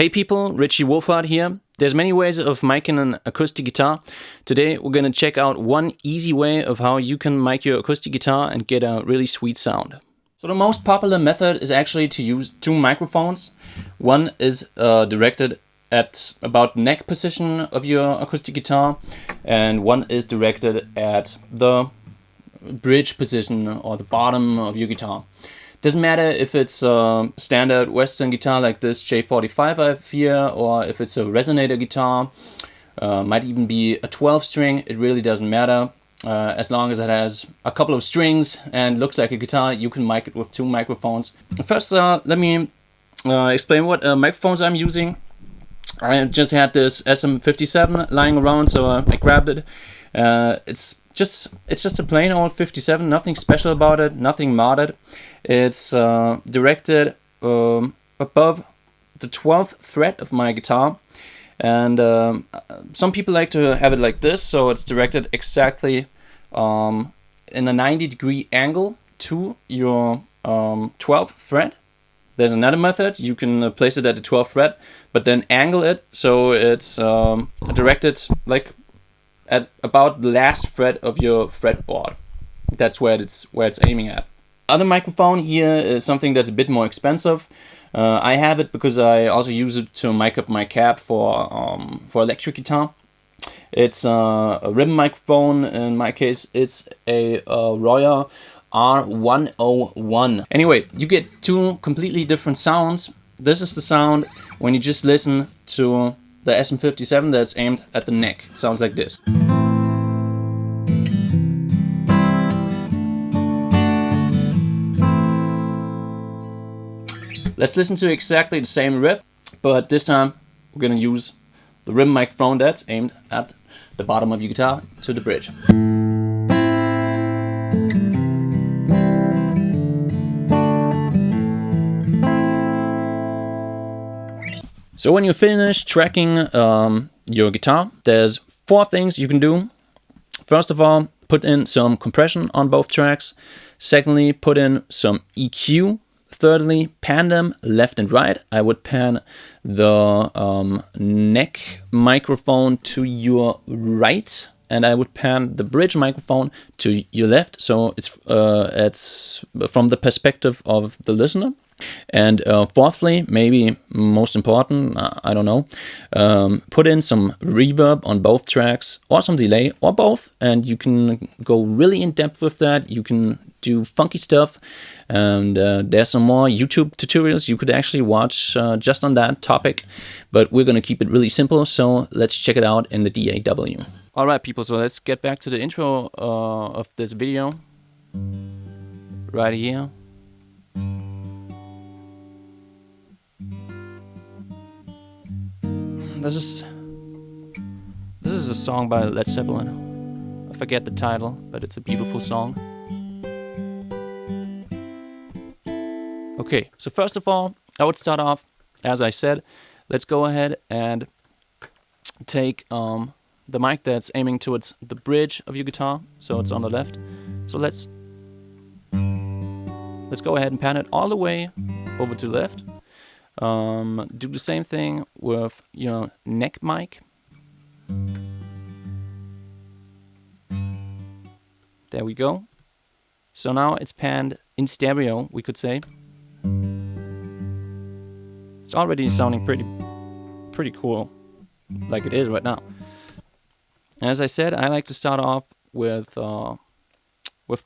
Hey people, Richie Wolfhard here. There's many ways of miking an acoustic guitar. Today we're gonna check out one easy way of how you can mic your acoustic guitar and get a really sweet sound. So the most popular method is actually to use two microphones. One is directed at about neck position of your acoustic guitar, and one is directed at the bridge position or the bottom of your guitar. Doesn't matter if it's a standard Western guitar like this J45 I have here, or if it's a resonator guitar, might even be a 12 string, it really doesn't matter. As long as it has a couple of strings and looks like a guitar, you can mic it with two microphones. First, let me explain what microphones I'm using. I just had this SM57 lying around, so I grabbed it. It's just a plain old 57, nothing special about it, nothing modded. It's directed above the 12th fret of my guitar, and some people like to have it like this, so it's directed exactly in a 90-degree angle to your 12th fret. There's another method, you can place it at the 12th fret, but then angle it so it's directed like at about the last fret of your fretboard. That's where it's aiming at. Other microphone here is something that's a bit more expensive. I have it because I also use it to mic up my cab for electric guitar. It's a ribbon microphone. In my case, it's a Royer R101. Anyway, you get two completely different sounds. This is the sound when you just listen to the SM57 that's aimed at the neck. It sounds like this. Let's listen to exactly the same riff, but this time we're gonna use the ribbon microphone that's aimed at the bottom of your guitar to the bridge. So when you finish tracking your guitar, there's four things you can do. First of all, put in some compression on both tracks. Secondly, put in some EQ. Thirdly, pan them left and right. I would pan the neck microphone to your right, and I would pan the bridge microphone to your left, so it's from the perspective of the listener. And fourthly, maybe most important, I don't know, put in some reverb on both tracks, or some delay, or both, and you can go really in depth with that. You can do funky stuff, and there's some more YouTube tutorials you could actually watch just on that topic, but we're gonna keep it really simple, so let's check it out in the DAW. Alright people, so let's get back to the intro of this video, right here. This is a song by Led Zeppelin. I forget the title, but it's a beautiful song. Okay, so first of all, I would start off, as I said, let's go ahead and take the mic that's aiming towards the bridge of your guitar, so it's on the left. So let's go ahead and pan it all the way over to the left. Do the same thing with your neck mic. There we go. So now it's panned in stereo, we could say. It's already sounding pretty cool, like it is right now. As I said, I like to start off with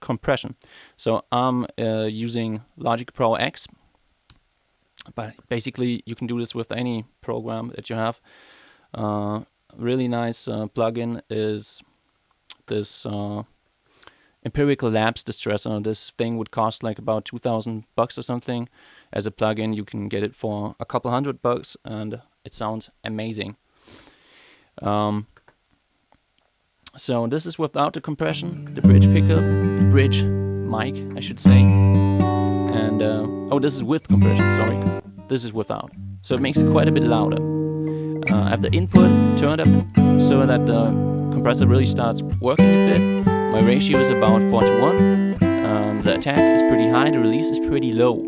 compression. So I'm using Logic Pro X. But basically, you can do this with any program that you have. Really nice plugin is this Empirical Labs Distressor. This thing would cost like about $2,000 or something. As a plugin, you can get it for a couple $100, and it sounds amazing. So this is without the compression, the bridge pickup, the bridge mic, I should say. And oh, this is with compression, sorry. This is without. So it makes it quite a bit louder. I have the input turned up so that the compressor really starts working a bit. My ratio is about 4:1. The attack is pretty high, the release is pretty low.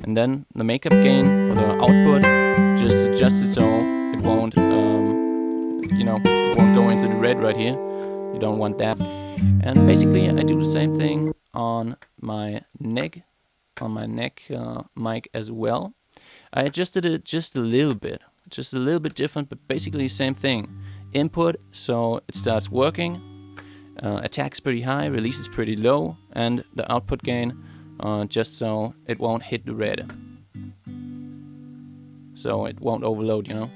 And then the makeup gain, or the output, just adjust adjust it so it won't, you know, it won't go into the red right here. You don't want that. And basically, I do the same thing on my neck mic as well. I adjusted it just a little bit different, but basically same thing. Input, so it starts working. Attack is pretty high, release is pretty low, and the output gain, just so it won't hit the red. So it won't overload, you know.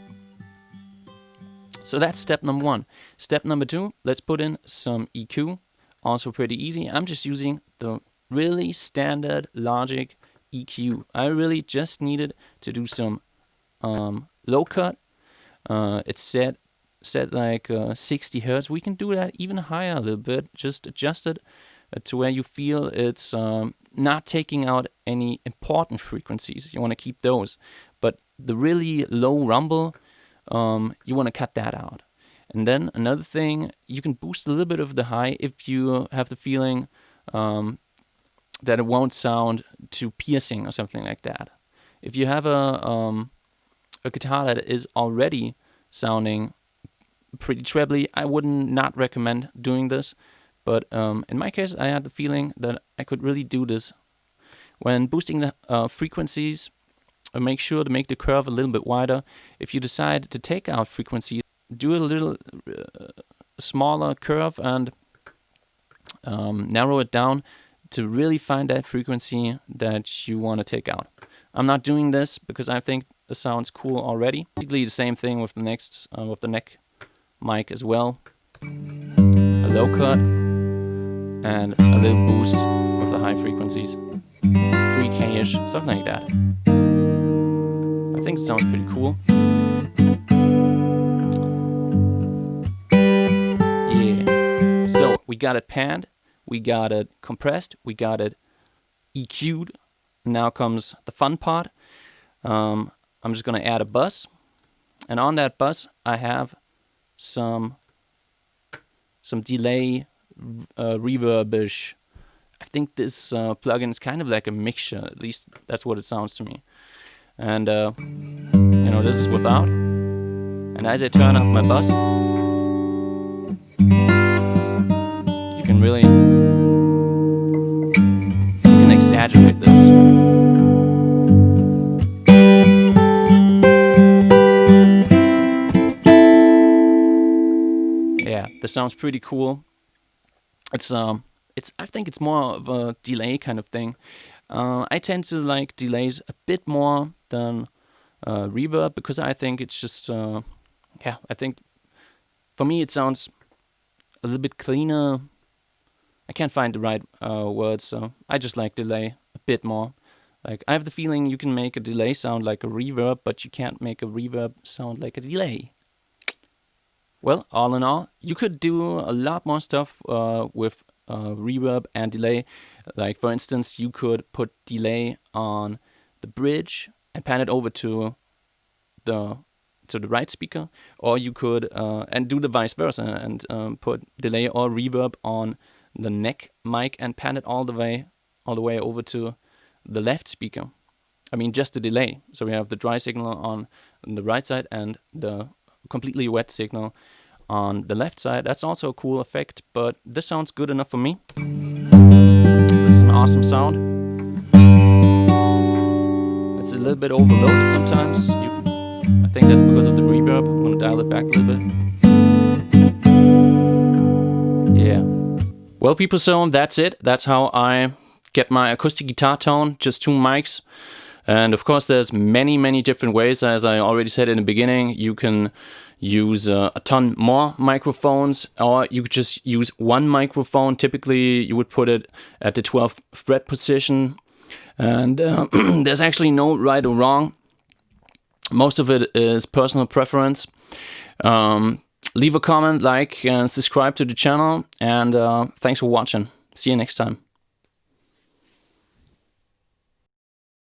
So that's step number 1. Step number 2, let's put in some EQ. Also pretty easy. I'm just using the really standard Logic EQ. I really just needed to do some low cut. It's set like 60 Hertz. We can do that even higher a little bit. Just adjust it to where you feel it's not taking out any important frequencies. You want to keep those. But the really low rumble, you want to cut that out. And then another thing, you can boost a little bit of the high if you have the feeling that it won't sound too piercing or something like that. If you have a guitar that is already sounding pretty trebly, I would not recommend doing this. But in my case, I had the feeling that I could really do this. When boosting the frequencies, make sure to make the curve a little bit wider. If you decide to take out frequencies, do a little smaller curve and narrow it down to really find that frequency that you want to take out. I'm not doing this because I think it sounds cool already. Basically the same thing with the next with the neck mic as well. A low cut and a little boost with the high frequencies. 3K-ish, something like that. I think it sounds pretty cool. Yeah. So we got it panned, we got it compressed, we got it EQ'd. Now comes the fun part. I'm just gonna add a bus, and on that bus I have some delay reverb-ish. I think this plugin is kind of like a mixture, at least that's what it sounds to me. And you know, this is without. And as I turn up my bus, you can really exaggerate this. Yeah, this sounds pretty cool. I think it's more of a delay kind of thing. I tend to like delays a bit more than reverb because I think it's just yeah, I think for me it sounds a little bit cleaner. I can't find the right words, so I just like delay a bit more. Like, I have the feeling you can make a delay sound like a reverb, but you can't make a reverb sound like a delay. Well, all in all, you could do a lot more stuff with reverb and delay. Like, for instance, you could put delay on the bridge and pan it over to the right speaker, or you could and do the vice versa and put delay or reverb on the neck mic and pan it all the way over to the left speaker. I mean, just the delay. So we have the dry signal on the right side and the completely wet signal on the left side. That's also a cool effect, but this sounds good enough for me. This is an awesome sound. It's a little bit overloaded sometimes. I think that's because of the reverb. I'm gonna dial it back a little bit. Yeah. Well, people, so that's it. That's how I get my acoustic guitar tone, just 2 mics. And of course, there's many different ways. As I already said in the beginning, you can use a ton more microphones, or you could just use 1 microphone. Typically, you would put it at the 12th fret position. And there's actually no right or wrong. Most of it is personal preference. Leave a comment, like, and subscribe to the channel. And thanks for watching. See you next time.